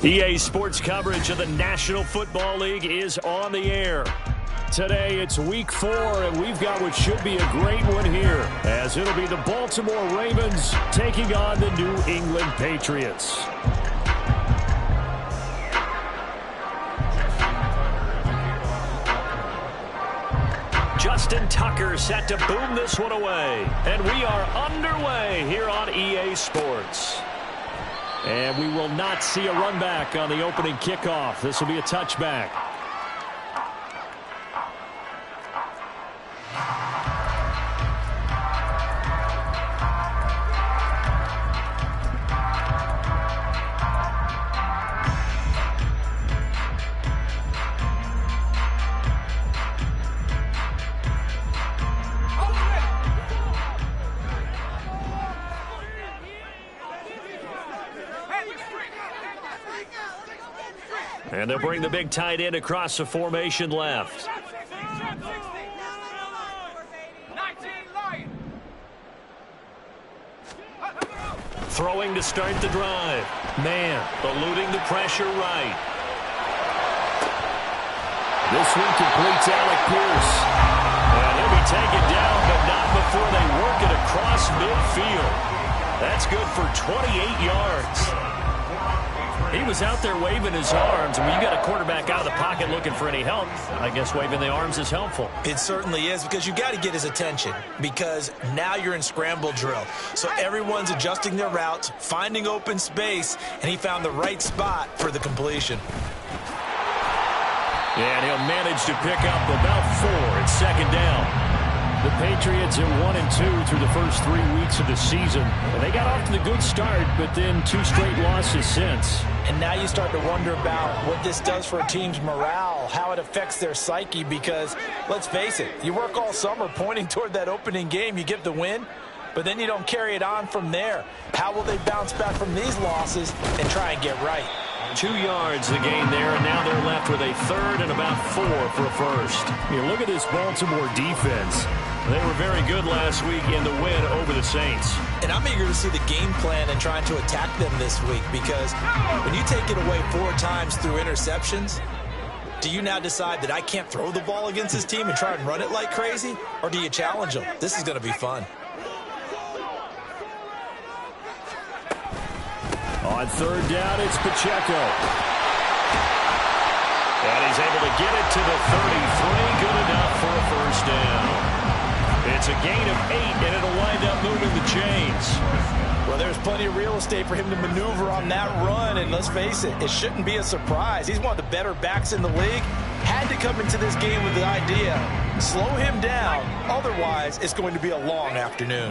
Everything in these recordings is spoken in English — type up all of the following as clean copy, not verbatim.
EA Sports coverage of the National Football League is on the air. Today, it's Week 4, and we've got what should be a great one here, as it'll be the Baltimore Ravens taking on the New England Patriots. Justin Tucker set to boom this one away, and we are underway here on EA Sports. And we will not see a run back on the opening kickoff. This will be a touchback. And they'll bring the big tight end across the formation left. Throwing to start the drive. Man, eluding the pressure right. This one completes Alec Pierce. And he'll be taken down, but not before they work it across midfield. That's good for 28 yards. He was out there waving his arms. When you got a quarterback out of the pocket looking for any help, I guess waving the arms is helpful. It certainly is, because you got to get his attention, because now you're in scramble drill. So everyone's adjusting their routes, finding open space, and he found the right spot for the completion. And he'll manage to pick up about 4 at second down. The Patriots at 1-2 through the first 3 weeks of the season. They got off to the good start, but then 2 straight losses since. And now you start to wonder about what this does for a team's morale, how it affects their psyche, because, let's face it, you work all summer pointing toward that opening game, you get the win, but then you don't carry it on from there. How will they bounce back from these losses and try and get right? 2 yards the gain there, and now they're left with a third and about 4 for a first. You look at this Baltimore defense. They were very good last week in the win over the Saints. And I'm eager to see the game plan and trying to attack them this week, because when you take it away 4 times through interceptions, do you now decide that I can't throw the ball against this team and try and run it like crazy? Or do you challenge them? This is going to be fun. On third down, it's Pacheco. And he's able to get it to the 33. Good enough for a first down. It's a gain of 8, and it'll wind up moving the chains. Well, there's plenty of real estate for him to maneuver on that run, and let's face it, it shouldn't be a surprise. He's one of the better backs in the league. Had to come into this game with the idea, slow him down, otherwise it's going to be a long afternoon.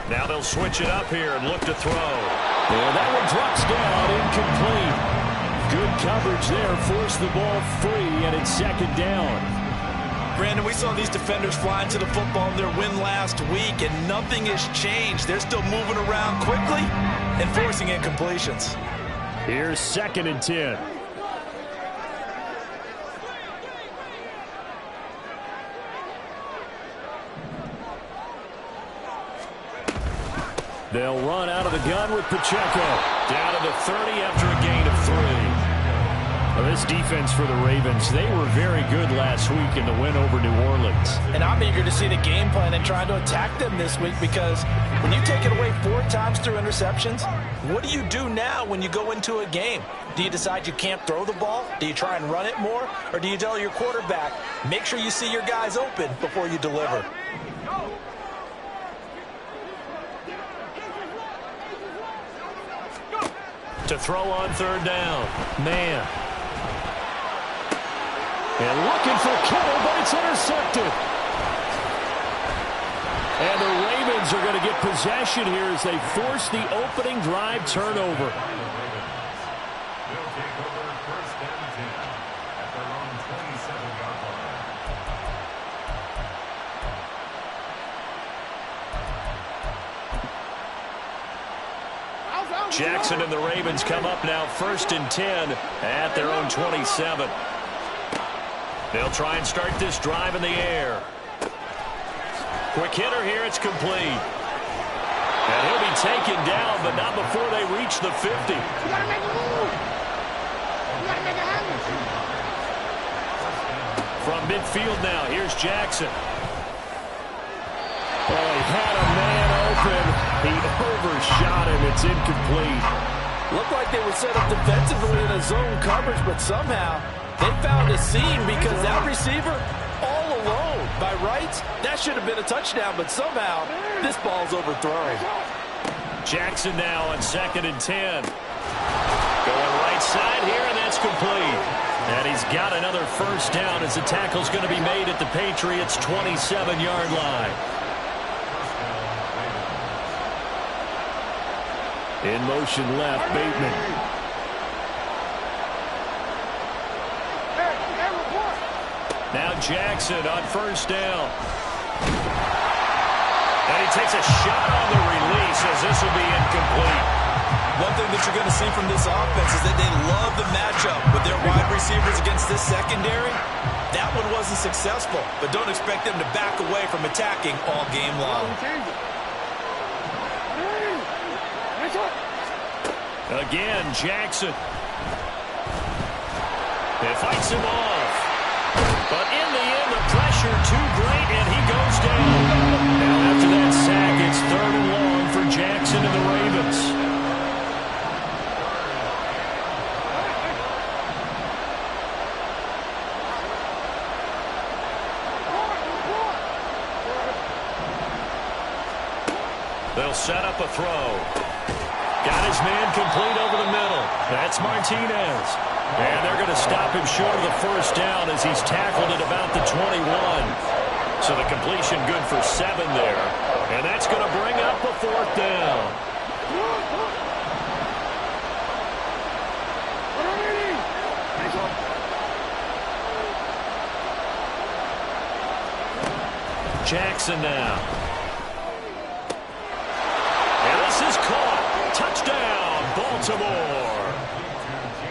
Now they'll switch it up here and look to throw. And that one drops down, incomplete. Good coverage there, forced the ball free, and it's second down. Brandon, we saw these defenders flying to the football in their win last week, and nothing has changed. They're still moving around quickly and forcing incompletions. Here's 2nd and 10. They'll run out of the gun with Pacheco. Down to the 30 after a gain of 3. Well, this defense for the Ravens, they were very good last week in the win over New Orleans. And I'm eager to see the game plan and trying to attack them this week, because when you take it away 4 times through interceptions, what do you do now when you go into a game? Do you decide you can't throw the ball? Do you try and run it more? Or do you tell your quarterback, make sure you see your guys open before you deliver? To throw on third down. Man. And looking for Kittle, but it's intercepted. And the Ravens are going to get possession here as they force the opening drive turnover. Jackson and the Ravens come up now 1st and 10 at their own 27. They'll try and start this drive in the air. Quick hitter here. It's complete. And he'll be taken down, but not before they reach the 50. You gotta make a move. You gotta make a handle. From midfield now, here's Jackson. Oh, he had a man open. He overshot him. It's incomplete. Looked like they were set up defensively in a zone coverage, but somehow they found a seam because that receiver all alone. By rights, that should have been a touchdown, but somehow this ball's overthrown. Jackson now on 2nd and 10. Going right side here, and that's complete. And he's got another first down as the tackle's going to be made at the Patriots' 27-yard line. In motion left, Bateman. Now Jackson on first down. And he takes a shot on the release as this will be incomplete. One thing that you're going to see from this offense is that they love the matchup with their wide receivers against this secondary. That one wasn't successful, but don't expect them to back away from attacking all game long. Again, Jackson. It fights him off. But in the end, the pressure too great, and he goes down. Now after that sack, it's 3rd and long for Jackson and the Ravens. They'll set up a throw. Got his man complete over the middle. That's Martinez. And they're going to stop him short of the first down as he's tackled at about the 21. So the completion good for 7 there. And that's going to bring up the 4th down. Jackson now. And this is caught. Touchdown, Baltimore.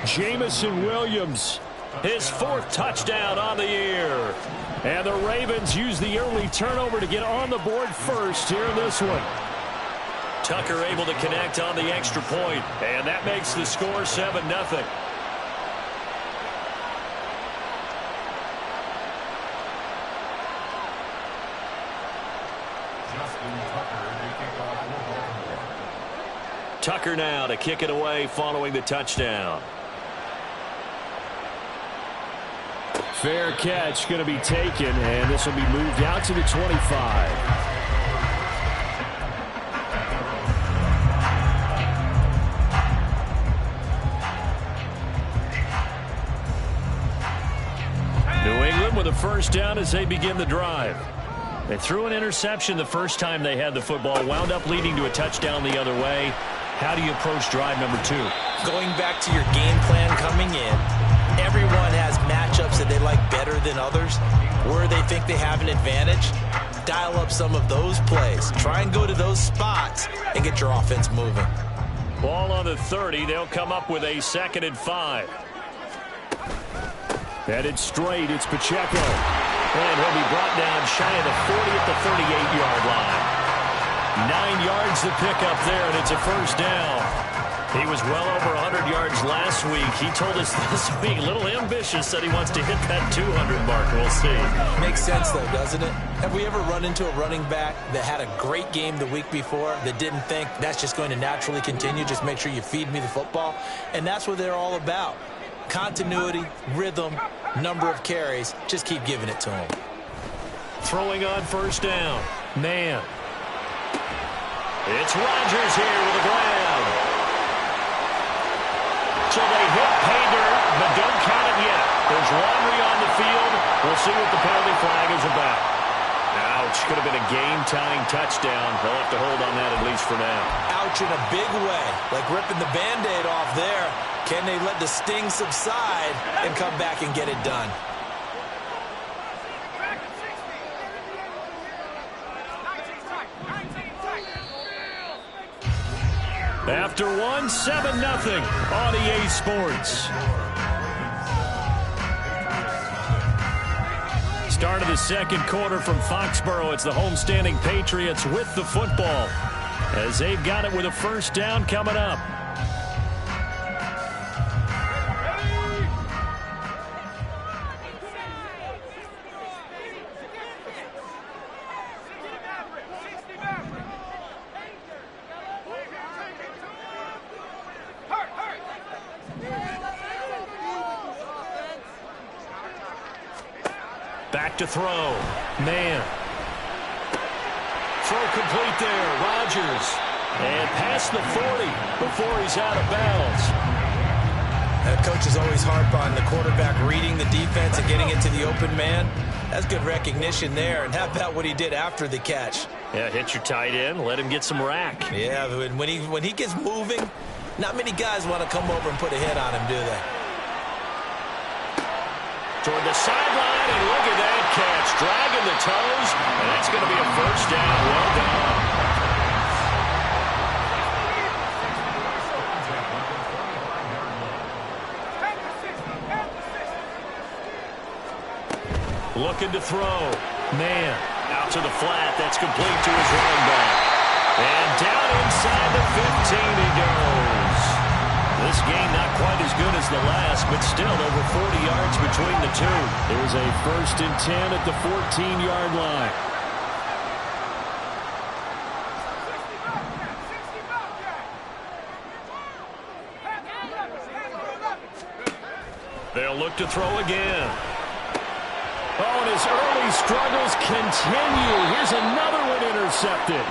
Jamison Williams. His 4th touchdown on the year. And the Ravens use the early turnover to get on the board first here in this one. Tucker able to connect on the extra point. And that makes the score 7-0. Tucker now to kick it away following the touchdown. Fair catch going to be taken, and this will be moved out to the 25. New England with a first down as they begin the drive. They threw an interception the first time they had the football, wound up leading to a touchdown the other way. How do you approach drive number 2? Going back to your game plan coming in, everyone has matchups that they like better than others, where they think they have an advantage. Dial up some of those plays. Try and go to those spots and get your offense moving. Ball on the 30. They'll come up with a 2nd and 5. Headed straight, it's Pacheco. And he'll be brought down shy of the 40 at the 38-yard line. 9 yards to pick up there, and it's a first down. He was well over 100 yards last week. He told us this week, a little ambitious, said he wants to hit that 200 mark. We'll see. Makes sense, though, doesn't it? Have we ever run into a running back that had a great game the week before that didn't think that's just going to naturally continue? Just make sure you feed me the football. And that's what they're all about. Continuity, rhythm, number of carries. Just keep giving it to him. Throwing on first down. Man. It's Rodgers here with a grab. So they hit pay dirt, but don't count it yet. There's laundry on the field. We'll see what the penalty flag is about. Ouch. Could have been a game-tying touchdown. They'll have to hold on that at least for now. Ouch in a big way. Like ripping the Band-Aid off there. Can they let the sting subside and come back and get it done? After 7-0 on EA Sports. Start of the second quarter from Foxborough. It's the homestanding Patriots with the football as they've got it with a first down coming up. Back to throw. Man. Throw complete there. Rodgers. And past the 40 before he's out of bounds. Coaches always harp on the quarterback reading the defense and getting it to the open man. That's good recognition there. And how about what he did after the catch? Yeah, hit your tight end. Let him get some rack. Yeah, when he gets moving, not many guys want to come over and put a hit on him, do they? Toward the sideline, and look at that catch. Dragging the toes, and that's going to be a first down. Well done. Looking to throw. Man, out to the flat. That's complete to his running back. And down inside the 15 he goes. This game not quite as good as the last, but still over 40 yards between the two. It was a 1st and 10 at the 14-yard line. They'll look to throw again. Oh, and his early struggles continue. Here's another one intercepted.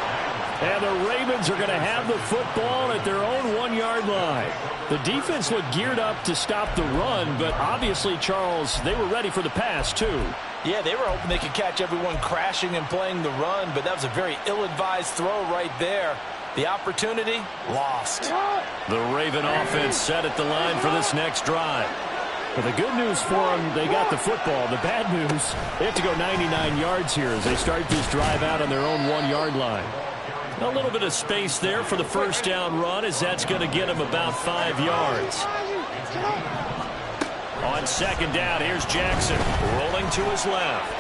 And the Ravens are going to have the football at their own 1-yard line. The defense looked geared up to stop the run, but obviously, Charles, they were ready for the pass, too. Yeah, they were hoping they could catch everyone crashing and playing the run, but that was a very ill-advised throw right there. The opportunity, lost. The Raven offense set at the line for this next drive. Well, the good news for them, they got the football. The bad news, they have to go 99 yards here as they start this drive out on their own 1-yard line. A little bit of space there for the first down run, as that's going to get him about 5 yards. On second down, here's Jackson rolling to his left.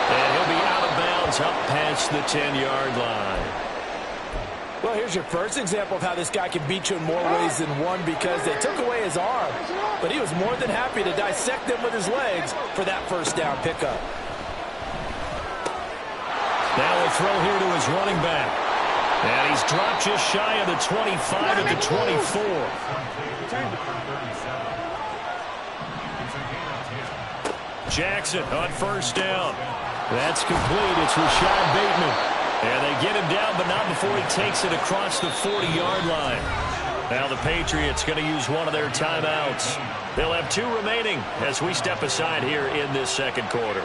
And he'll be out of bounds up past the 10-yard line. Well, here's your first example of how this guy can beat you in more ways than one, because they took away his arm, but he was more than happy to dissect them with his legs for that first down pickup. Now a throw here to his running back. And he's dropped just shy of the 25 at the 24. Jackson on first down. That's complete. It's Rashad Bateman. And they get him down, but not before he takes it across the 40-yard line. Now the Patriots going to use one of their timeouts. They'll have 2 remaining as we step aside here in this second quarter.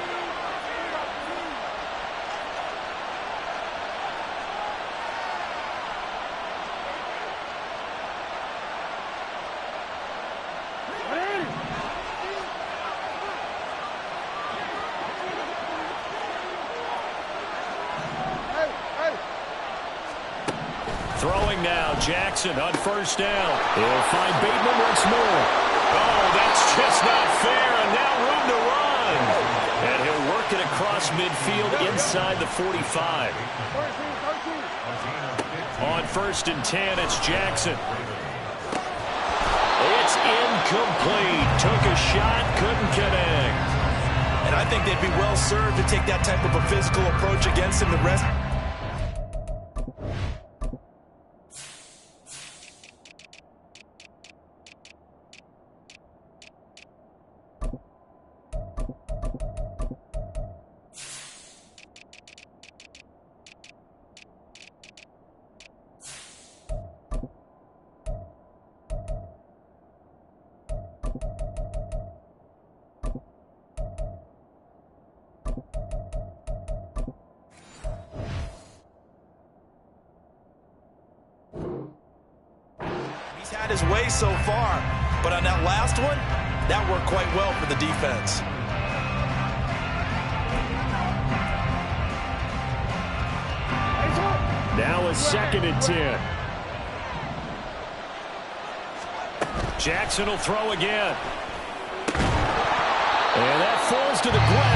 Throwing now, Jackson on first down. He'll find Bateman once more. Oh, that's just not fair, and now room to run. And he'll work it across midfield inside the 45. On 1st and 10, it's Jackson. It's incomplete. Took a shot, couldn't connect. And I think they'd be well served to take that type of a physical approach against him. The rest. Had his way so far, but on that last one, that worked quite well for the defense. Now a 2nd and 10. Jackson will throw again. And that falls to the ground.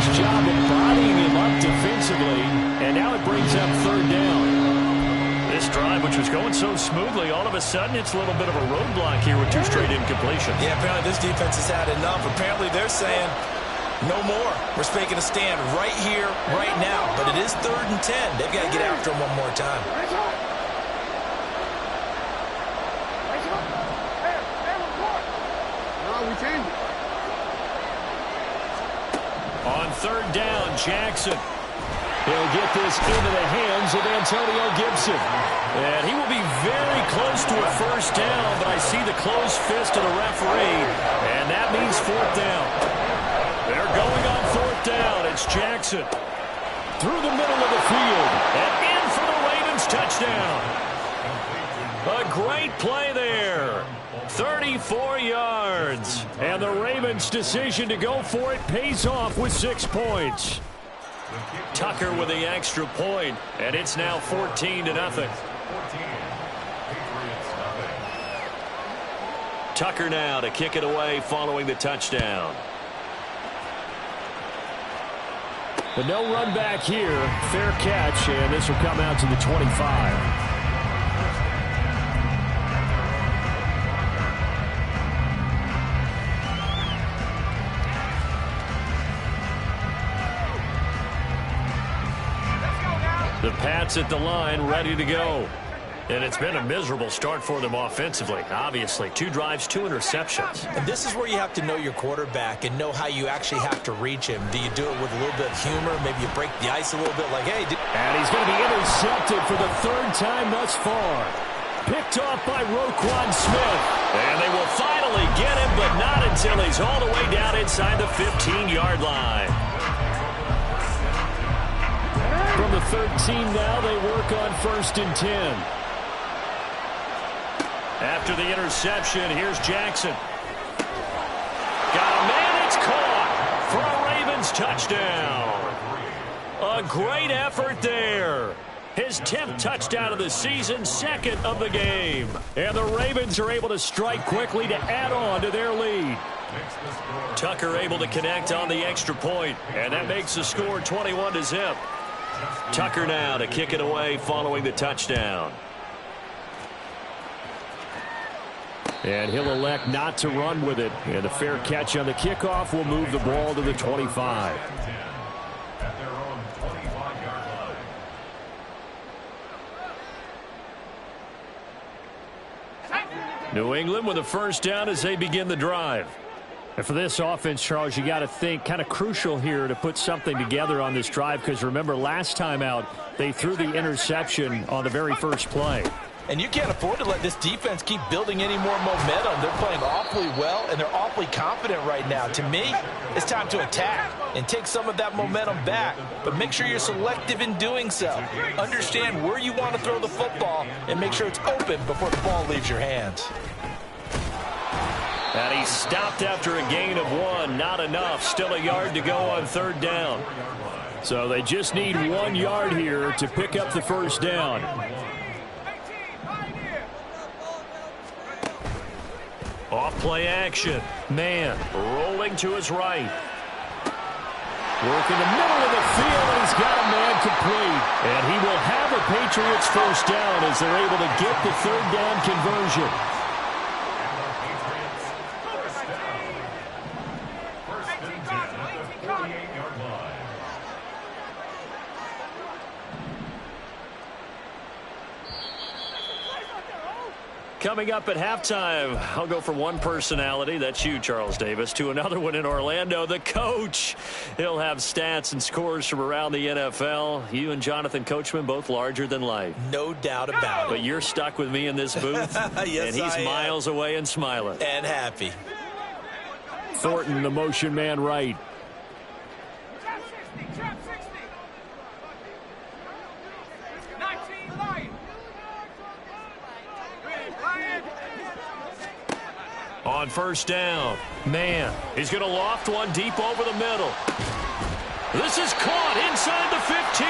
Nice job of bodying him up defensively, and now it brings up third down. This drive, which was going so smoothly, all of a sudden it's a little bit of a roadblock here with 2 straight incompletions. Yeah, apparently this defense has had enough. Apparently they're saying, no more. We're making a stand right here, right now. But it is 3rd and 10. They've got to get after him one more time. On 3rd down, Jackson. He'll get this into the hands of Antonio Gibson. And he will be very close to a first down, but I see the closed fist of the referee, and that means 4th down. They're going on 4th down. It's Jackson. Through the middle of the field, and in for the Ravens touchdown. A great play there. 34 yards. And the Ravens' decision to go for it pays off with 6 points. Tucker with the extra point, and it's now 14-0. Tucker now to kick it away following the touchdown. But no run back here. Fair catch, and this will come out to the 25. The Pats at the line, ready to go. And it's been a miserable start for them offensively, obviously. 2 drives, 2 interceptions. And this is where you have to know your quarterback and know how you actually have to reach him. Do you do it with a little bit of humor? Maybe you break the ice a little bit like, hey. And he's going to be intercepted for the 3rd time thus far. Picked off by Roquan Smith. And they will finally get him, but not until he's all the way down inside the 15-yard line. From the 13 now, they work on 1st and 10. After the interception, here's Jackson. Got a man, it's caught for a Ravens touchdown. A great effort there. His 10th touchdown of the season, 2nd of the game. And the Ravens are able to strike quickly to add on to their lead. Tucker able to connect on the extra point, and that makes the score 21-0. Tucker now to kick it away following the touchdown. And he'll elect not to run with it. And the fair catch on the kickoff will move the ball to the 25. New England with a first down as they begin the drive. And for this offense, Charles, you got to think kind of crucial here to put something together on this drive, because remember last time out they threw the interception on the very first play. And you can't afford to let this defense keep building any more momentum. They're playing awfully well, and they're awfully confident right now. To me, it's time to attack and take some of that momentum back. But make sure you're selective in doing so. Understand where you want to throw the football and make sure it's open before the ball leaves your hands. And he stopped after a gain of 1. Not enough. Still a yard to go on 3rd down. So they just need 1 yard here to pick up the first down. Off play action. Man rolling to his right. Working the middle of the field, and he's got a man complete. And he will have a Patriots first down as they're able to get the 3rd down conversion. Coming up at halftime, I'll go from one personality, that's you, Charles Davis, to another one in Orlando, the coach. He'll have stats and scores from around the NFL. You and Jonathan Coachman, both larger than life. No doubt about it. But you're stuck with me in this booth, yes, and he's miles away and smiling. And happy. Thornton, the motion man right. On first down, man, he's going to loft one deep over the middle. This is caught inside the 15.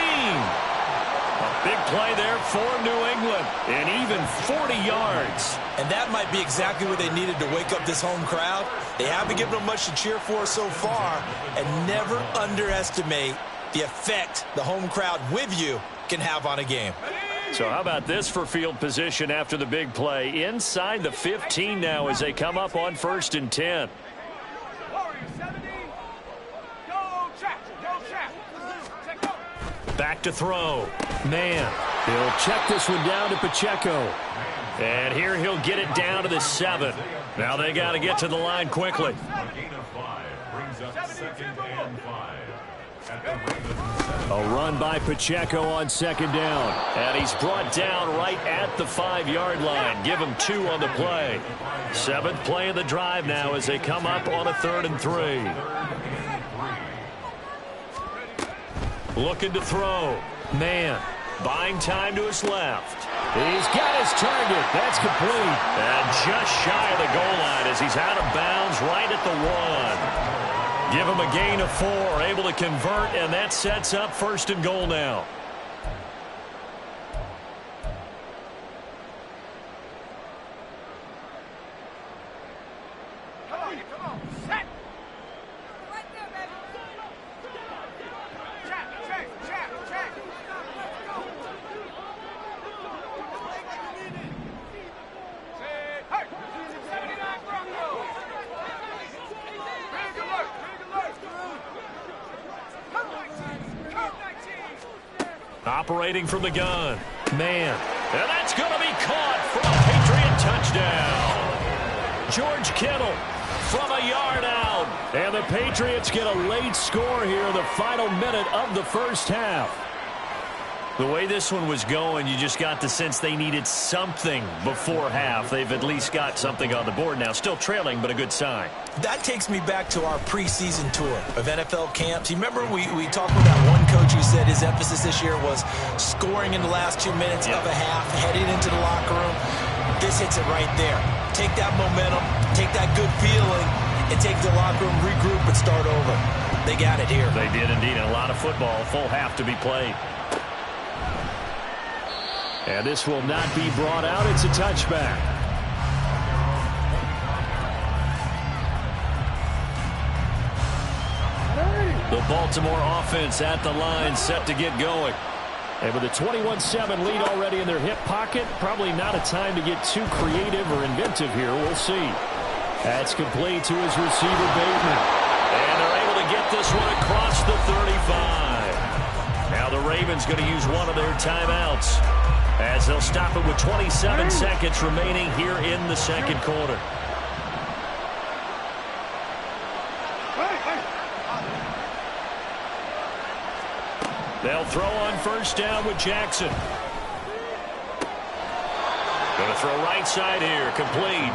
A Big play there for New England, and even 40 yards. And that might be exactly what they needed to wake up this home crowd. They haven't given them much to cheer for so far, and never underestimate the effect the home crowd with you can have on a game. So how about this for field position after the big play? Inside the 15 now as they come up on 1st and 10. Back to throw. Man, he'll check this one down to Pacheco. And here he'll get it down to the 7. Now they got to get to the line quickly. A run by Pacheco on 2nd down. And he's brought down right at the 5-yard line. Give him 2 on the play. 7th play of the drive now as they come up on a 3rd and 3. Looking to throw. Man, buying time to his left. He's got his target. That's complete. And just shy of the goal line as he's out of bounds right at the 1. Give him a gain of 4, able to convert, and that sets up 1st and goal now. Operating from the gun. Man. And that's going to be caught for a Patriot touchdown. George Kittle from a yard out. And the Patriots get a late score here in the final minute of the 1st half. The way this one was going, you just got the sense they needed something before half. They've at least got something on the board now. Still trailing, but a good sign. That takes me back to our preseason tour of NFL camps. You remember we talked with that one coach who said his emphasis this year was scoring in the last 2 minutes of a half, heading into the locker room. This hits it right there. Take that momentum, take that good feeling, and take the locker room, regroup, and start over. They got it here. They did indeed, and a lot of football, full half to be played. And this will not be brought out. It's a touchback. The Baltimore offense at the line, set to get going. And with a 21-7 lead already in their hip pocket, probably not a time to get too creative or inventive here. We'll see. That's complete to his receiver, Bateman. And they're able to get this one across the 35. Now the Ravens going to use one of their timeouts, as they'll stop it with 27 seconds remaining here in the 2nd quarter. They'll throw on 1st down with Jackson. Going to throw right side here, complete.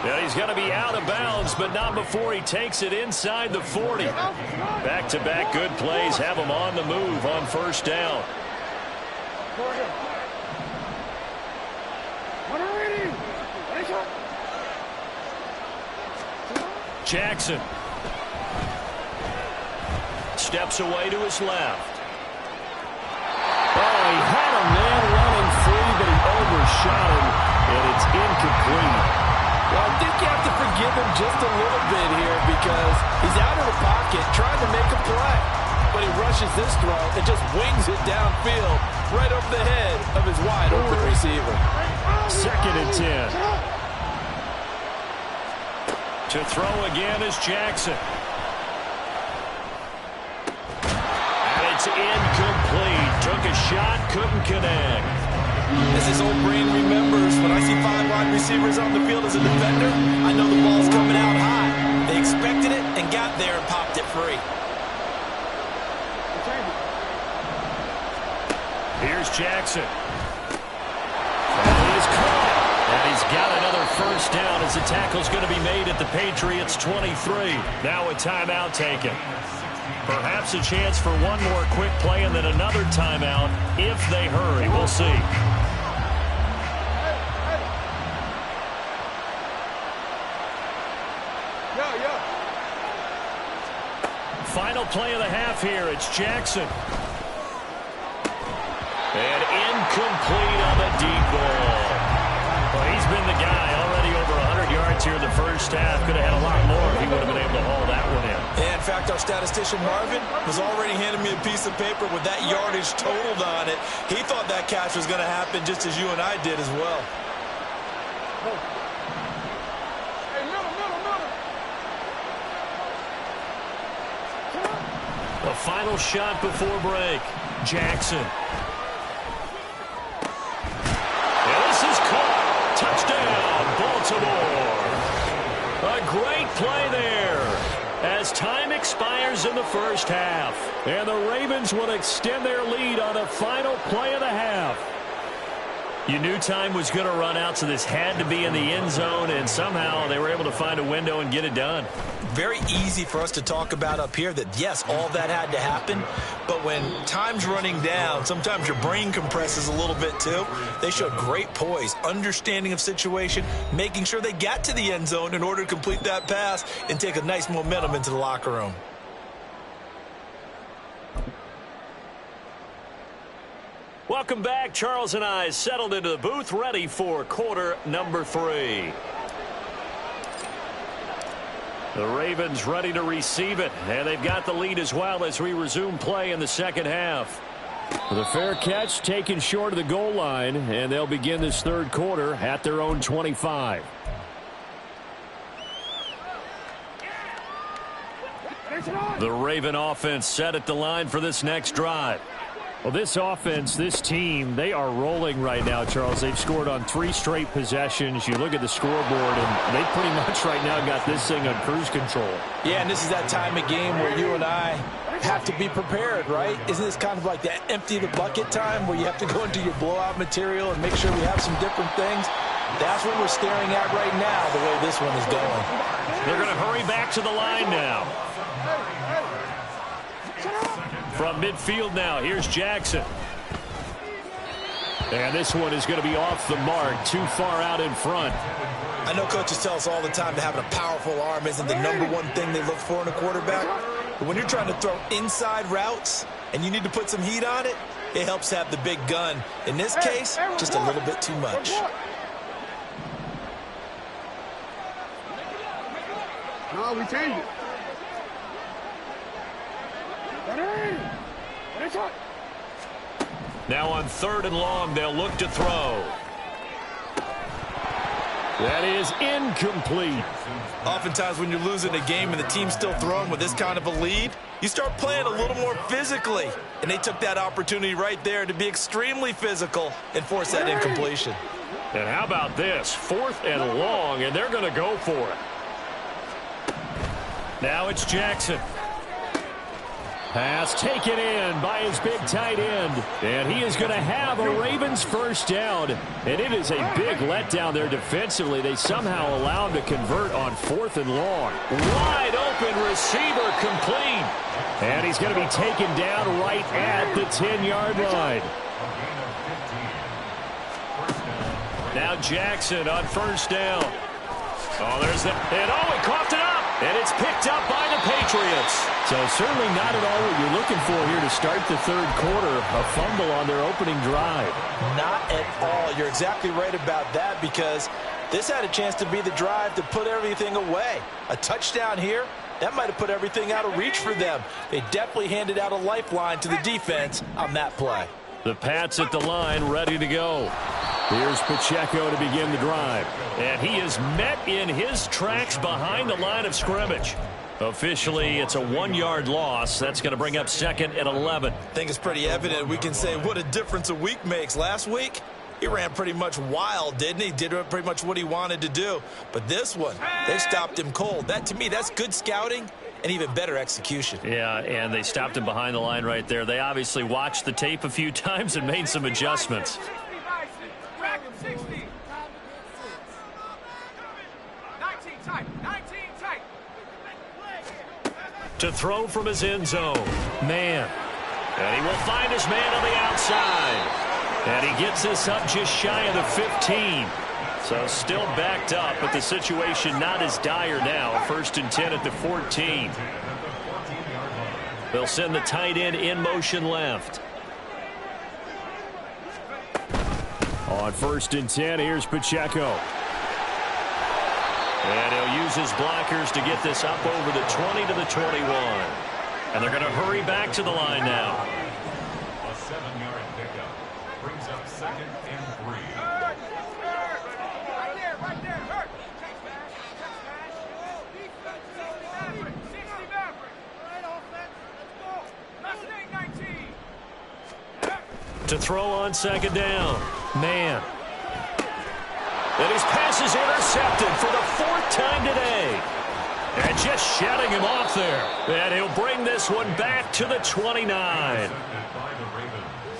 Now he's going to be out of bounds, but not before he takes it inside the 40. Back-to-back good plays have him on the move on 1st down. Jackson steps away to his left. Oh, he had a man running free, but he overshot him, and it's incomplete. Well, I think you have to forgive him just a little bit here because he's out of the pocket trying to make a play. But he rushes this throw and just wings it downfield right over the head of his wide-open receiver. 2nd and 10. To throw again is Jackson. And it's incomplete. Took a shot, couldn't connect. As his old brain remembers, when I see 5 wide receivers on the field as a defender, I know the ball's coming out high. They expected it and got there and popped it free. Here's Jackson. And he is caught. And he's got another 1st down as the tackle's going to be made at the Patriots' 23. Now a timeout taken. Perhaps a chance for one more quick play and then another timeout if they hurry. We'll see. Final play of the half here. It's Jackson. And incomplete on the deep ball. Well, he's been the guy already over 100 yards here in the first half. Could have had a lot more if he would have been able to haul that one in. Yeah, in fact, our statistician Marvin was already handing me a piece of paper with that yardage totaled on it. He thought that catch was going to happen just as you and I did as well. The final shot before break. Jackson. And this is caught. Touchdown, Baltimore. A great play there as time expires in the first half. And the Ravens will extend their lead on the final play of the half. You knew time was going to run out, so this had to be in the end zone, and somehow they were able to find a window and get it done. Very easy for us to talk about up here that, yes, all that had to happen, but when time's running down, sometimes your brain compresses a little bit too. They showed great poise, understanding of situation, making sure they got to the end zone in order to complete that pass and take a nice momentum into the locker room. Welcome back. Charles and I settled into the booth, ready for quarter number 3. The Ravens ready to receive it, and they've got the lead as well as we resume play in the second half. With a fair catch taken short of the goal line, and they'll begin this third quarter at their own 25. The Raven offense set at the line for this next drive. Well, this offense, this team, they are rolling right now, Charles. They've scored on 3 straight possessions. You look at the scoreboard, and they pretty much right now got this thing on cruise control. Yeah, and this is that time of game where you and I have to be prepared, right? Isn't this kind of like that empty the bucket time where you have to go into your blowout material and make sure we have some different things? That's what we're staring at right now, the way this one is going. They're going to hurry back to the line now. From midfield now, here's Jackson. And this one is going to be off the mark, too far out in front. I know coaches tell us all the time that having a powerful arm isn't the #1 thing they look for in a quarterback. But when you're trying to throw inside routes and you need to put some heat on it, it helps to have the big gun. In this case, just a little bit too much. No, we change it. Now on 3rd and long, they'll look to throw. That is incomplete. Oftentimes when you're losing a game and the team's still throwing with this kind of a lead, you start playing a little more physically. And they took that opportunity right there to be extremely physical and force that incompletion. And how about this? 4th and long, and they're going to go for it. Now it's Jackson. Pass taken in by his big tight end. And he is going to have a Ravens first down. And it is a big letdown there defensively. They somehow allow him to convert on 4th and long. Wide open receiver complete. And he's going to be taken down right at the 10-yard line. Now Jackson on first down. Oh, there's the... And oh, he coughed it up. And it's picked up by the Patriots. So certainly not at all what you're looking for here to start the third quarter. A fumble on their opening drive. Not at all. You're exactly right about that because this had a chance to be the drive to put everything away. A touchdown here, that might have put everything out of reach for them. They definitely handed out a lifeline to the defense on that play. The Pats at the line ready to go. Here's Pacheco to begin the drive. And he is met in his tracks behind the line of scrimmage. Officially, it's a 1-yard loss. That's going to bring up 2nd and 11. I think it's pretty evident. We can say what a difference a week makes. Last week, he ran pretty much wild, didn't he? Did pretty much what he wanted to do. But this one, they stopped him cold. That, to me, that's good scouting and even better execution. Yeah, and they stopped him behind the line right there. They obviously watched the tape a few times and made some adjustments. 19 tight. To throw from his end zone. Man. And he will find his man on the outside. And he gets this up just shy of the 15. So still backed up, but the situation not as dire now. 1st and 10 at the 14. They'll send the tight end in motion left. On 1st and 10, here's Pacheco. And he'll use his blockers to get this up over the 20 to the 21. And they're going to hurry back to the line now. A 7-yard pickup brings up 2nd and 3. Right there. To throw on 2nd down. Man. And his pass is intercepted for the 4th time today. And just shutting him off there. And he'll bring this one back to the 29. By the Ravens.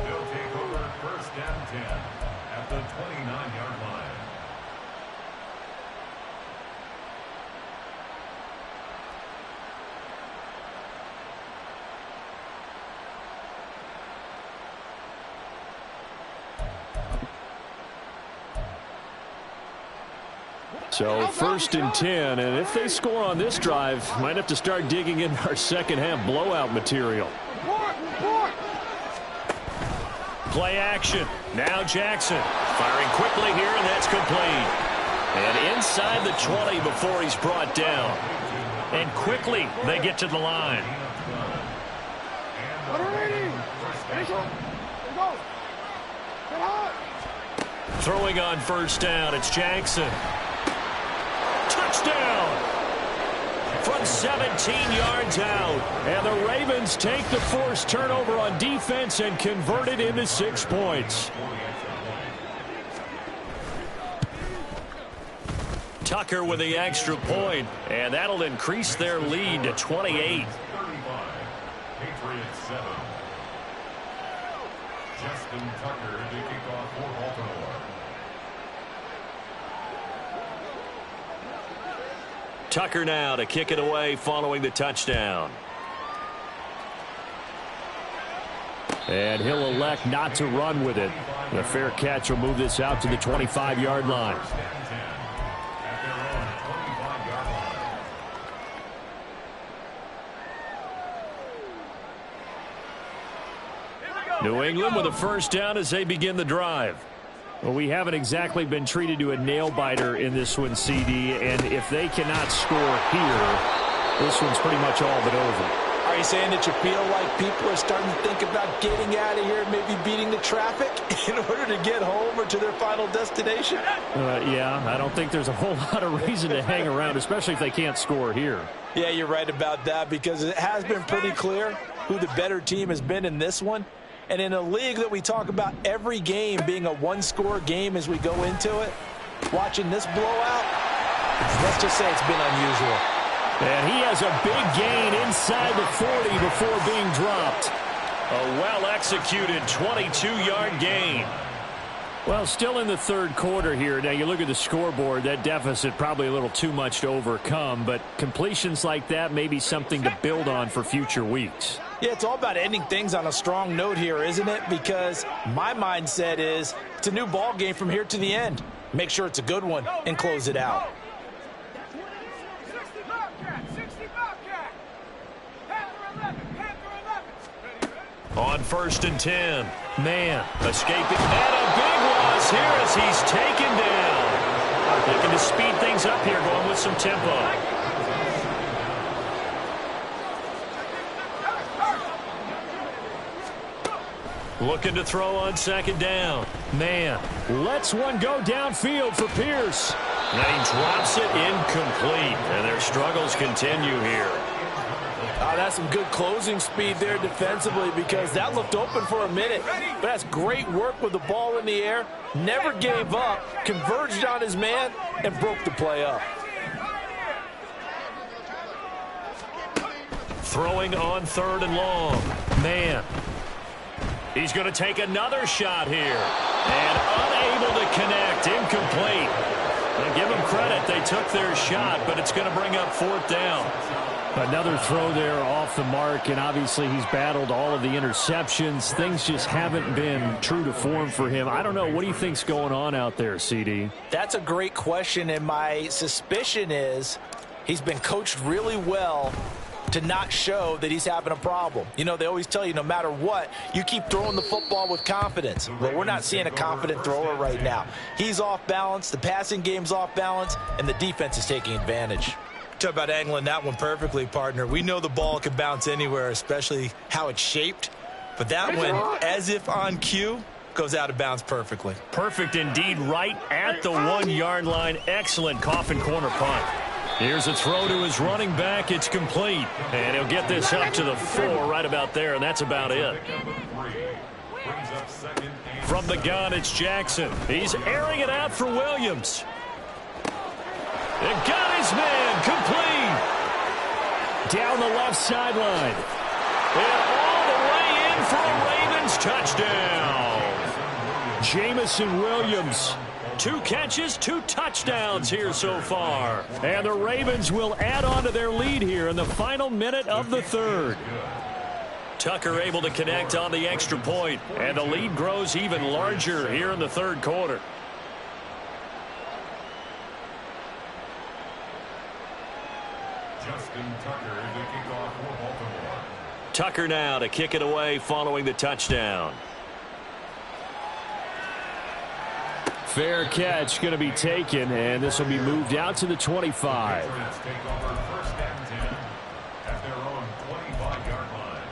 They'll take over 1st and 10 at the 29-yard line. So 1st and 10, and if they score on this drive, might have to start digging in our second half blowout material. Play action. Now Jackson firing quickly here, and that's complete. And inside the 20 before he's brought down. And quickly they get to the line. Throwing on 1st down, it's Jackson. Touchdown! From 17 yards out. And the Ravens take the forced turnover on defense and convert it into 6 points. Tucker with the extra point, and that'll increase their lead to 28. 35. Patriots 7. Justin Tucker to kick off for Baltimore. Tucker now to kick it away following the touchdown. And he'll elect not to run with it. The fair catch will move this out to the 25-yard line. New England with a 1st down as they begin the drive. Well, we haven't exactly been treated to a nail-biter in this one, CD, and if they cannot score here, this one's pretty much all but over. Are you saying that you feel like people are starting to think about getting out of here, maybe beating the traffic in order to get home or to their final destination? Yeah, I don't think there's a whole lot of reason to hang around, especially if they can't score here. Yeah, you're right about that, because it has been pretty clear who the better team has been in this one. And in a league that we talk about every game being a one-score game as we go into it, watching this blowout, let's just say it's been unusual. And he has a big gain inside the 40 before being dropped. A well-executed 22-yard gain. Well, still in the 3rd quarter here. Now, you look at the scoreboard, that deficit probably a little too much to overcome, but completions like that may be something to build on for future weeks. Yeah, it's all about ending things on a strong note here, isn't it? Because my mindset is it's a new ball game from here to the end. Make sure it's a good one and close it out. On 1st and 10. Man. Escaping. And a big loss here as he's taken down. Looking to speed things up here, going with some tempo. Looking to throw on 2nd down. Man, lets one go downfield for Pierce. And he drops it incomplete. And their struggles continue here. That's some good closing speed there defensively, because that looked open for a minute. But that's great work with the ball in the air. Never gave up, converged on his man, and broke the play up. Throwing on 3rd and long. Man. He's going to take another shot here. And unable to connect. Incomplete. Well, give them credit. They took their shot, but it's going to bring up 4th down. Another throw there off the mark, and obviously he's battled all of the interceptions. Things just haven't been true to form for him. I don't know. What do you think's going on out there, CD? That's a great question, and my suspicion is he's been coached really well to not show that he's having a problem. You know, they always tell you no matter what, you keep throwing the football with confidence. Well, we're not seeing a confident thrower right now. He's off balance, the passing game's off balance, and the defense is taking advantage. Talk about angling that one perfectly, partner. We know the ball can bounce anywhere, especially how it's shaped. But that one, as if on cue, goes out of bounds perfectly. Perfect indeed, right at the 1-yard line. Excellent coffin corner punt. Here's a throw to his running back. It's complete. And he'll get this up to the 4 right about there, and that's about it. From the gun, it's Jackson. He's airing it out for Williams. And got his man complete. Down the left sideline. And all the way in for a Ravens touchdown. Jamison Williams. 2 catches, 2 touchdowns here so far. And the Ravens will add on to their lead here in the final minute of the 3rd. Tucker able to connect on the extra point. And the lead grows even larger here in the 3rd quarter. Justin Tucker to kick off for Baltimore. Tucker now to kick it away following the touchdown. Fair catch going to be taken, and this will be moved out to the 25. Take over 1st and 10 at their own 25-yard line.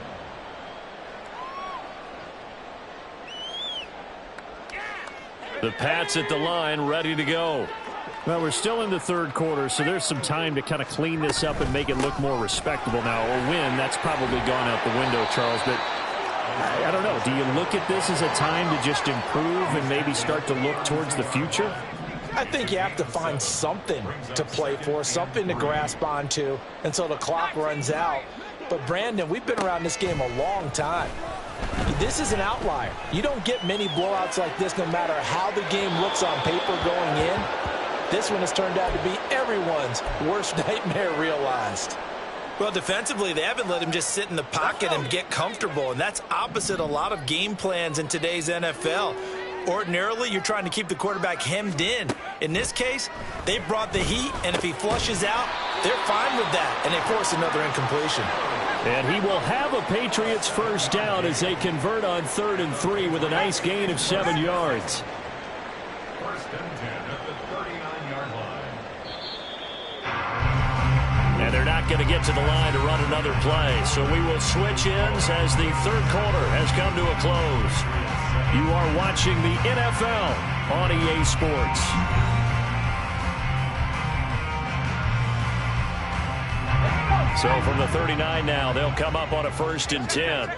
The Pats at the line, ready to go. Well, we're still in the 3rd quarter, so there's some time to kind of clean this up and make it look more respectable. Now, a win, that's probably gone out the window, Charles, but I don't know. Do you look at this as a time to just improve and maybe start to look towards the future? I think you have to find something to play for, something to grasp onto until the clock runs out. But, Brandon, we've been around this game a long time. This is an outlier. You don't get many blowouts like this no matter how the game looks on paper going in. This one has turned out to be everyone's worst nightmare realized. Well, defensively, they haven't let him just sit in the pocket and get comfortable, and that's opposite a lot of game plans in today's NFL. Ordinarily, you're trying to keep the quarterback hemmed in. In this case, they brought the heat, and if he flushes out, they're fine with that, and they force another incompletion. And he will have a Patriots first down as they convert on 3rd and 3 with a nice gain of 7 yards. 1st and 10 at the 39-yard line. And they're not going to get to the line to run another play. So we will switch ends as the 3rd quarter has come to a close. You are watching the NFL on EA Sports. So from the 39 now, they'll come up on a 1st and 10.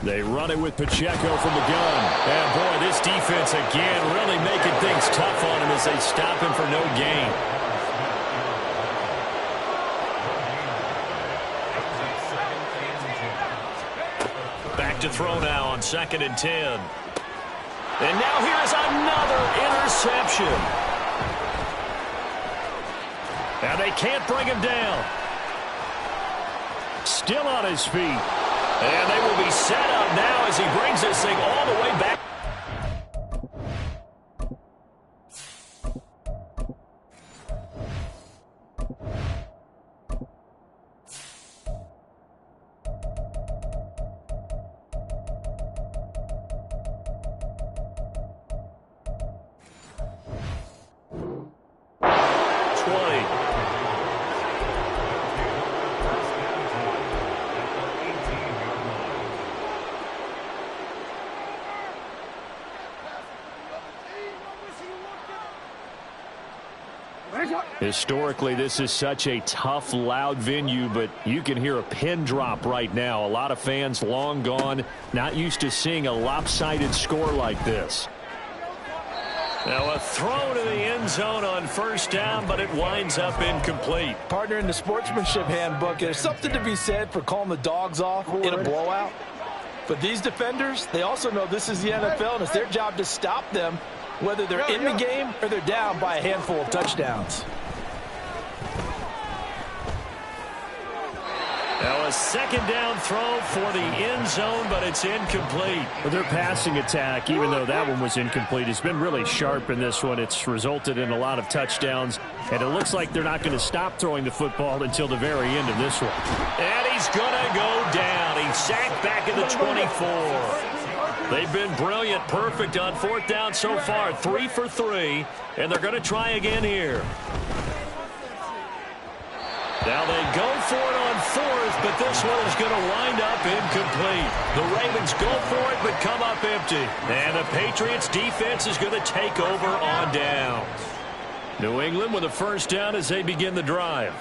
They run it with Pacheco from the gun. And, boy, this defense again really making things tough on him as they stop him for no gain. Back to throw now on 2nd and 10. And now here's another interception. And they can't bring him down. Still on his feet. And they will be set up now as he brings this thing all the way back. Historically, this is such a tough, loud venue, but you can hear a pin drop right now. A lot of fans long gone, not used to seeing a lopsided score like this. Now a throw to the end zone on 1st down, but it winds up incomplete. Partner, in the sportsmanship handbook, there's something to be said for calling the dogs off in a blowout. But these defenders, they also know this is the NFL, and it's their job to stop them, whether they're in the game or they're down by a handful of touchdowns. Now a second down throw for the end zone, but it's incomplete. Well, their passing attack, even though that one was incomplete, has been really sharp in this one. It's resulted in a lot of touchdowns, and it looks like they're not going to stop throwing the football until the very end of this one. And he's going to go down. He's sacked back at the 24. They've been brilliant, perfect on fourth down so far, 3 for 3, and they're going to try again here. Now they go for it on fourth, but this one is going to wind up incomplete. The Ravens go for it, but come up empty. And the Patriots defense is going to take over on downs. New England with a first down as they begin the drive.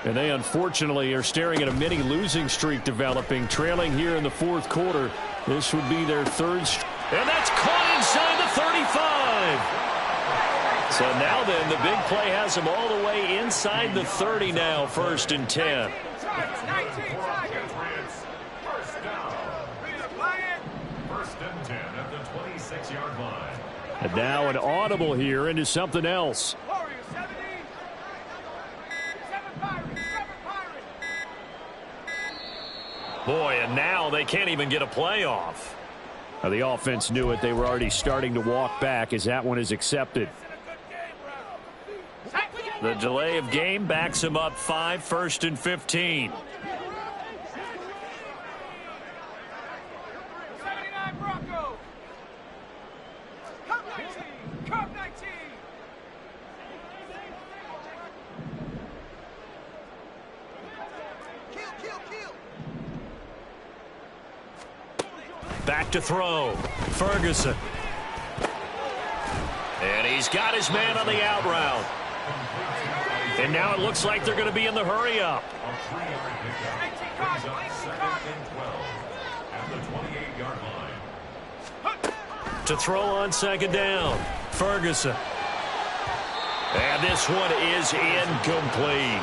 And they unfortunately are staring at a mini losing streak developing, trailing here in the fourth quarter. This would be their third. And that's caught inside the 35. So now then, the big play has them all the way inside the 30 now, 1st and 10. First and 10 at the 26-yard line. And now an audible here into something else. Boy, and now they can't even get a play off. Now the offense knew it. They were already starting to walk back as that one is accepted. The delay of game backs him up 5, 1st and 15. Back to throw. Ferguson. And he's got his man on the out route. And now it looks like they're going to be in the hurry up. To throw on second down. Ferguson. And this one is incomplete.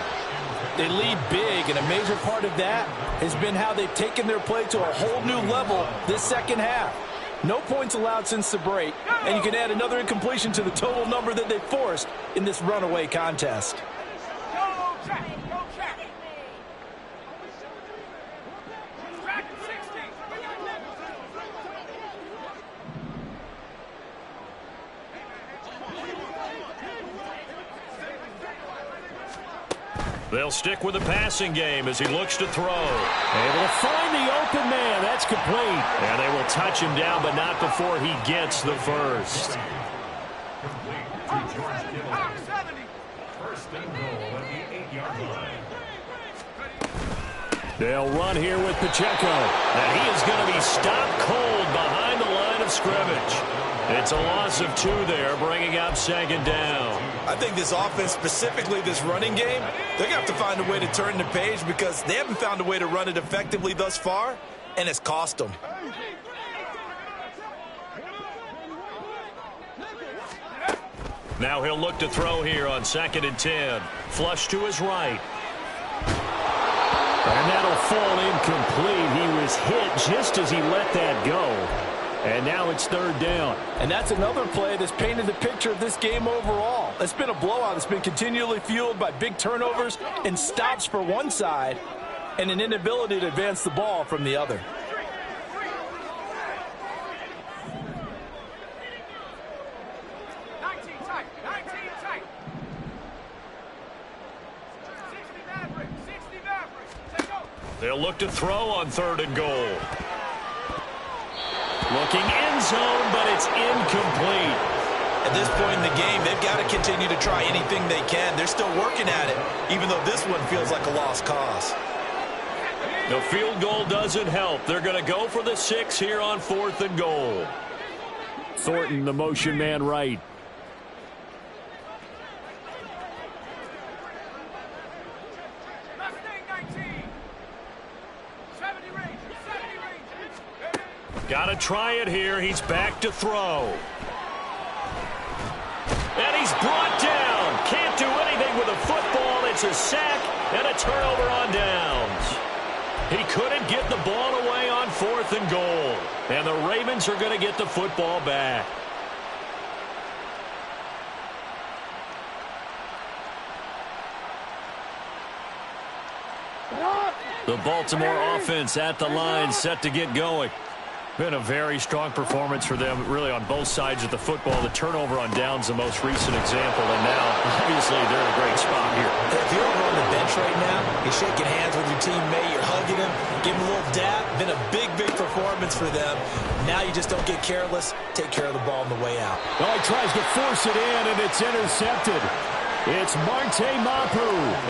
They lead big, and a major part of that has been how they've taken their play to a whole new level this second half. No points allowed since the break, and you can add another incompletion to the total number that they forced in this runaway contest. They'll stick with the passing game as he looks to throw. Able to find the open man. That's complete. And they will touch him down, but not before he gets the first. First and goal at the 8-yard line. They'll run here with Pacheco. And he is going to be stopped cold behind the line of scrimmage. It's a loss of 2 there, bringing up second down. I think this offense, specifically this running game, they're going to have to find a way to turn the page because they haven't found a way to run it effectively thus far, and it's cost them. Now he'll look to throw here on 2nd and 10. Flush to his right. And that'll fall incomplete. He was hit just as he let that go. And now it's 3rd down. And that's another play that's painted the picture of this game overall. It's been a blowout. It's been continually fueled by big turnovers and stops for one side and an inability to advance the ball from the other. They'll look to throw on 3rd and goal. Looking end zone, but it's incomplete. At this point in the game, they've got to continue to try anything they can. They're still working at it, even though this one feels like a lost cause. The field goal doesn't help. They're going to go for the 6 here on 4th and goal. Thornton, the motion man right. Got to try it here. He's back to throw. And he's brought down. Can't do anything with a football. It's a sack and a turnover on downs. He couldn't get the ball away on 4th and goal. And the Ravens are going to get the football back. The Baltimore offense at the line, set to get going. Been a very strong performance for them, really, on both sides of the football. The turnover on downs, the most recent example, and now, obviously, they're in a great spot here. If you're over on the bench right now, you're shaking hands with your teammate, you're hugging him, give him a little dap. Been a big, big performance for them. Now you just don't get careless. Take care of the ball on the way out. Well, he tries to force it in, and it's intercepted. It's Marte Mapu,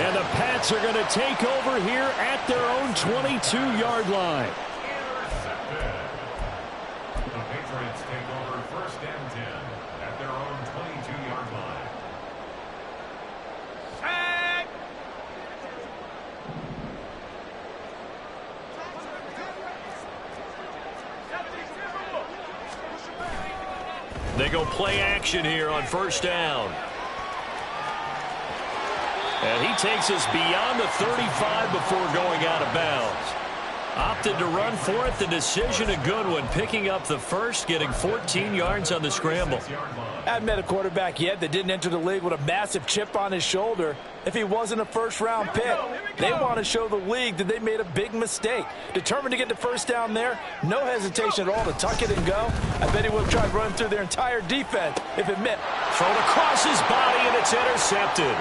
and the Pats are going to take over here at their own 22-yard line. The Patriots take over 1st and 10 at their own 22-yard line. They go play action here on 1st down. And he takes us beyond the 35 before going out of bounds. Opted to run for it. The decision a good one. Picking up the first, getting 14 yards on the scramble. I haven't met a quarterback yet that didn't enter the league with a massive chip on his shoulder if he wasn't a first-round pick. They want to show the league that they made a big mistake. Determined to get the first down there, no hesitation at all to tuck it and go. I bet he would have tried running through their entire defense if it meant. Thrown across his body, and it's intercepted.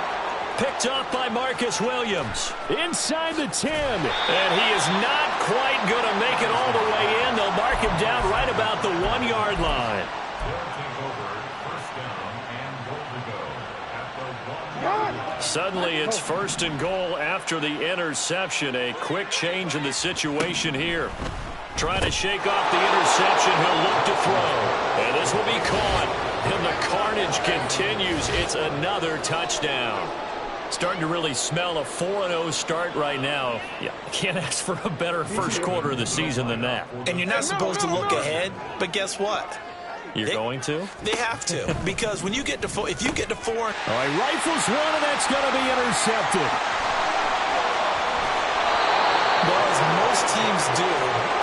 Picked up by Marcus Williams. Inside the 10. And he is not quite going to make it all the way in. They'll mark him down right about the 1-yard line. Suddenly it's 1st and goal after the interception. A quick change in the situation here. Trying to shake off the interception. He'll look to throw. And this will be caught. And the carnage continues. It's another touchdown. Starting to really smell a 4-0 start right now. Yeah, can't ask for a better first quarter of the season than that. And you're not supposed to look ahead, but guess what? You're going to? They have to, because when you get to 4, if you get to 4. All right, rifles one, and that's going to be intercepted. Well, as most teams do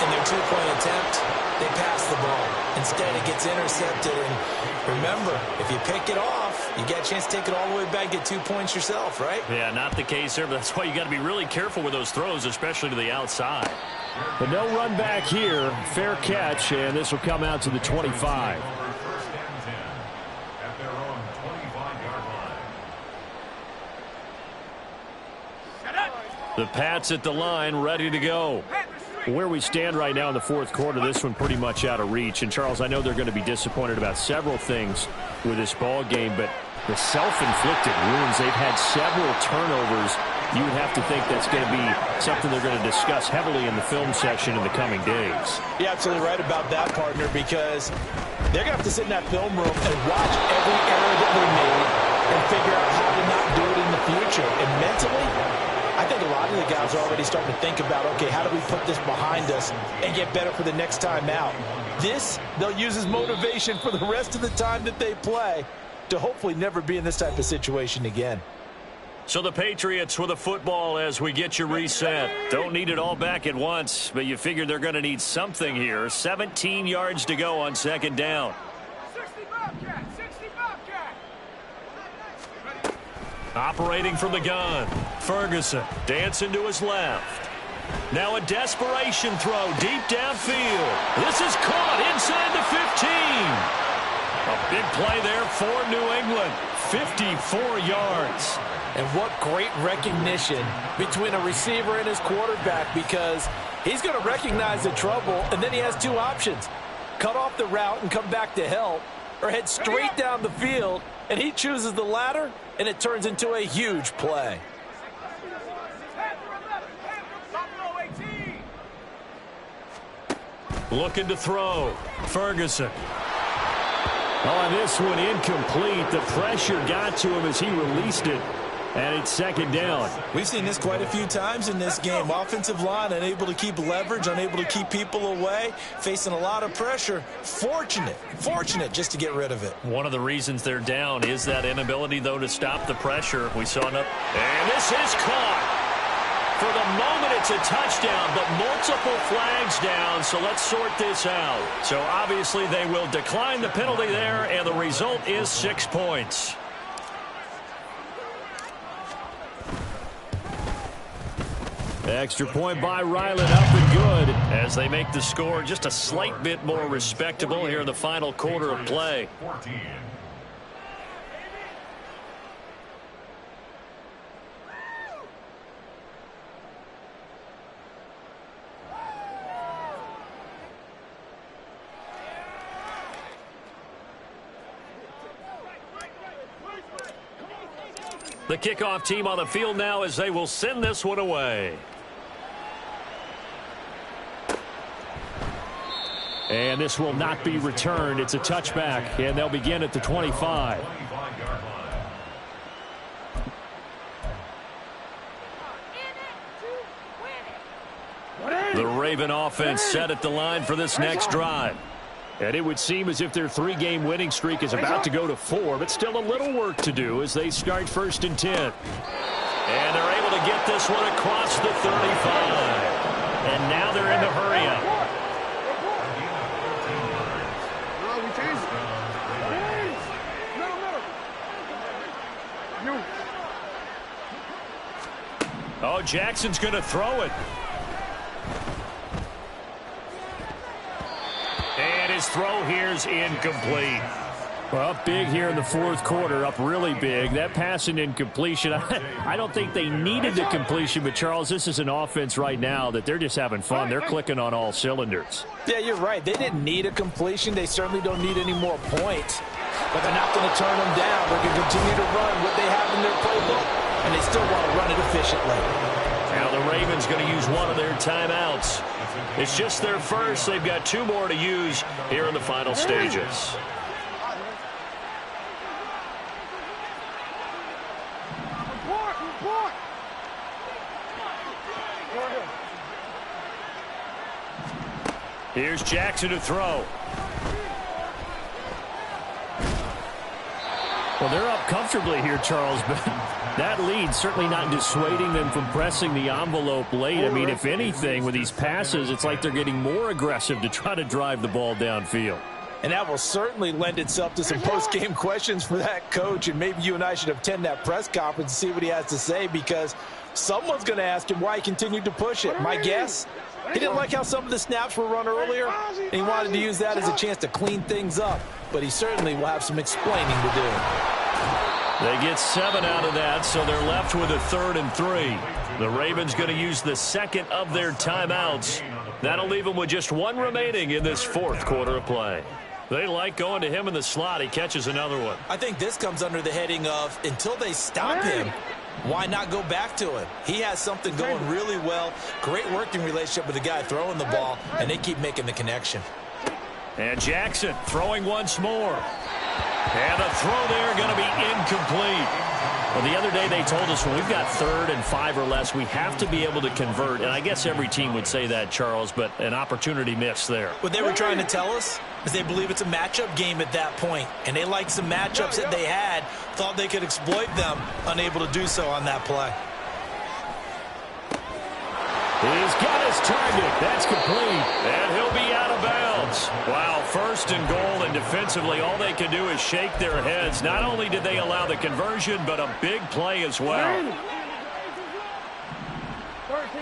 in their two-point attempt, they pass the ball. Instead, it gets intercepted. And remember, if you pick it off, you get a chance to take it all the way back, get 2 points yourself, right? Yeah, not the case there, but that's why you got to be really careful with those throws, especially to the outside. But no run back here. Fair catch, and this will come out to the 25. The Pats at the line, ready to go. Where we stand right now in the fourth quarter, this one pretty much out of reach. And, Charles, I know they're going to be disappointed about several things with this ball game, but the self-inflicted wounds, they've had several turnovers. You would have to think that's going to be something they're going to discuss heavily in the film section in the coming days. You're absolutely right about that, partner, because they're going to have to sit in that film room and watch every error that they made and figure out how to not do it in the future. And mentally, I think a lot of the guys are already starting to think about, okay, how do we put this behind us and get better for the next time out? This, they'll use as motivation for the rest of the time that they play to hopefully never be in this type of situation again. So the Patriots with a football as we get you reset. Don't need it all back at once, but you figure they're going to need something here. 17 yards to go on 2nd down. 60 Bobcat, 60 Bobcat. Operating from the gun. Ferguson dancing to his left. Now a desperation throw deep downfield. This is caught inside the 15. A big play there for New England. 54 yards. And what great recognition between a receiver and his quarterback, because he's going to recognize the trouble, and then he has 2 options. Cut off the route and come back to help, or head straight down the field, and he chooses the latter, and it turns into a huge play. Looking to throw. Ferguson. On this one, incomplete. The pressure got to him as he released it. And it's 2nd down. We've seen this quite a few times in this game. Offensive line unable to keep leverage, unable to keep people away, facing a lot of pressure. Fortunate just to get rid of it. One of the reasons they're down is that inability, though, to stop the pressure. We saw enough. And this is caught. For the moment, it's a touchdown, but multiple flags down, so let's sort this out. So obviously they will decline the penalty there, and the result is 6 points. Extra point by Ryland, up and good, as they make the score just a slight bit more respectable here in the final quarter of play. 14. The kickoff team on the field now as they will send this one away. And this will not be returned. It's a touchback, and they'll begin at the 25. The Raven offense set at the line for this next drive. And it would seem as if their three-game winning streak is about to go to 4, but still a little work to do as they start 1st and 10. And they're able to get this one across the 35. And now they're in the hurry-up. Oh, Jackson's going to throw it. And his throw here's incomplete. Well, up big here in the fourth quarter, up really big. That pass and incompletion, I don't think they needed the completion, but Charles, this is an offense right now that they're just having fun. They're clicking on all cylinders. Yeah, you're right. They didn't need a completion. They certainly don't need any more points. But they're not going to turn them down. They're going to continue to run what they have in their playbook, and they still want to run it efficiently. Now the Ravens going to use one of their timeouts. It's just their first. They've got 2 more to use here in the final stages. Here's Jackson to throw. Well, they're up comfortably here, Charles, but that lead certainly not dissuading them from pressing the envelope late. I mean, if anything, with these passes, it's like they're getting more aggressive to try to drive the ball downfield. And that will certainly lend itself to some post-game questions for that coach, and maybe you and I should attend that press conference and see what he has to say, because someone's going to ask him why he continued to push it. My guess, he didn't like how some of the snaps were run earlier, and he wanted to use that as a chance to clean things up. But he certainly will have some explaining to do. They get 7 out of that, so they're left with a 3rd and 3. The Ravens going to use the second of their timeouts. That'll leave them with just 1 remaining in this fourth quarter of play. They like going to him in the slot. He catches another one. I think this comes under the heading of, until they stop him, why not go back to it? He has something going really well. Great working relationship with the guy throwing the ball, and they keep making the connection. And Jackson throwing once more. And the throw there going to be incomplete. Well, the other day they told us when we've got 3rd and 5 or less, we have to be able to convert. And I guess every team would say that, Charles, but an opportunity missed there. What they were trying to tell us is they believe it's a matchup game at that point. And they liked some matchups that they had, thought they could exploit them, unable to do so on that play. He's got his target. That's complete. And he'll be out of bounds. Wow, 1st and goal, and defensively all they can do is shake their heads. Not only did they allow the conversion, but a big play as well. 13.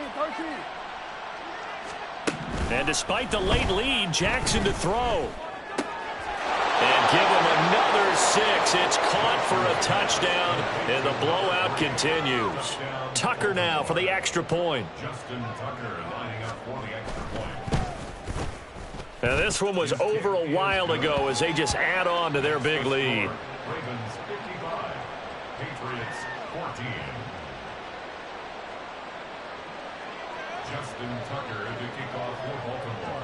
And despite the late lead, Jackson to throw. And give him another 6. It's caught for a touchdown, and the blowout continues. Tucker now for the extra point. Justin Tucker lining up for the extra point. Now this one was over a while ago as they just add on to their big lead. Ravens 55, Patriots 14. Justin Tucker to kick off for Baltimore.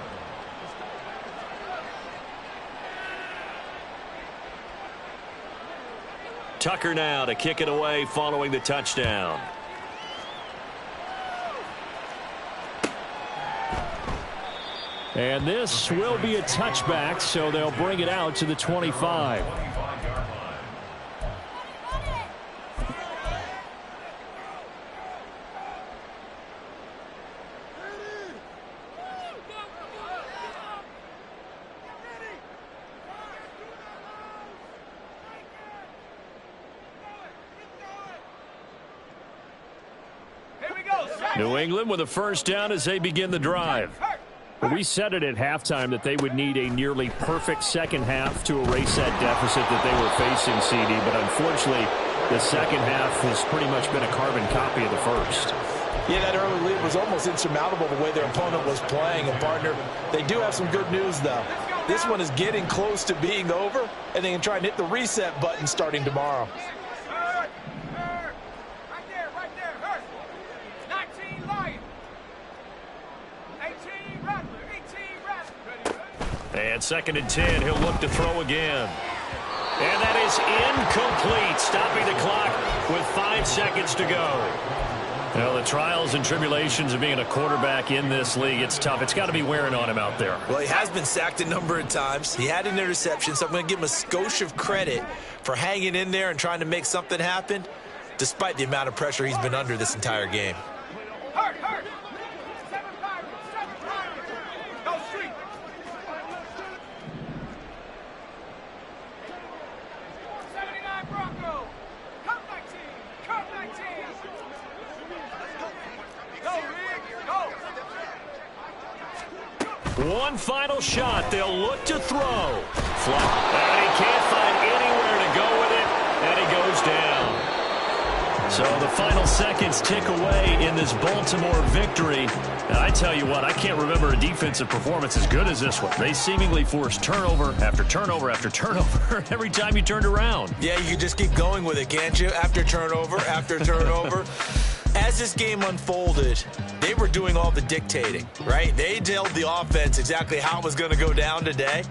Tucker now to kick it away following the touchdown. And this will be a touchback, so they'll bring it out to the 25. Here we go, set. New England with a first down as they begin the drive. We said it at halftime that they would need a nearly perfect second half to erase that deficit that they were facing, CD. But unfortunately, the second half has pretty much been a carbon copy of the first. Yeah, that early lead was almost insurmountable the way their opponent was playing. And, partner, they do have some good news, though. This one is getting close to being over, and they can try and hit the reset button starting tomorrow. And 2nd and 10, he'll look to throw again. And that is incomplete, stopping the clock with 5 seconds to go. Well, the trials and tribulations of being a quarterback in this league, it's tough. It's got to be wearing on him out there. Well, he has been sacked a number of times. He had an interception, so I'm going to give him a skosh of credit for hanging in there and trying to make something happen, despite the amount of pressure he's been under this entire game. One final shot. They'll look to throw. And he can't find anywhere to go with it, and he goes down. So the final seconds tick away in this Baltimore victory. And I tell you what, I can't remember a defensive performance as good as this one. They seemingly forced turnover after turnover after turnover every time you turned around. Yeah, you can just keep going with it, can't you? After turnover, after turnover. As this game unfolded, they were doing all the dictating, right? They told the offense exactly how it was going to go down today.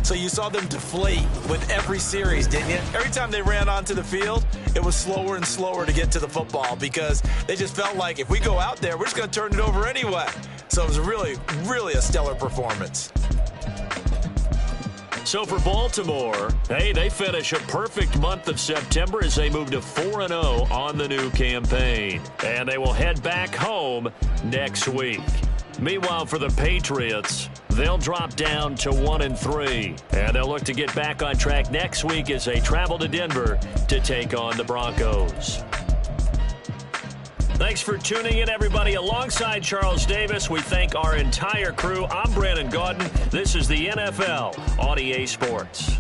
So you saw them deflate with every series, didn't you? Every time they ran onto the field, it was slower and slower to get to the football because they just felt like if we go out there, we're just going to turn it over anyway. So it was really, really a stellar performance. So for Baltimore, hey, they finish a perfect month of September as they move to 4-0 on the new campaign. And they will head back home next week. Meanwhile, for the Patriots, they'll drop down to 1-3. And they'll look to get back on track next week as they travel to Denver to take on the Broncos. Thanks for tuning in, everybody. Alongside Charles Davis, we thank our entire crew. I'm Brandon Gaudin. This is the NFL on EA Sports.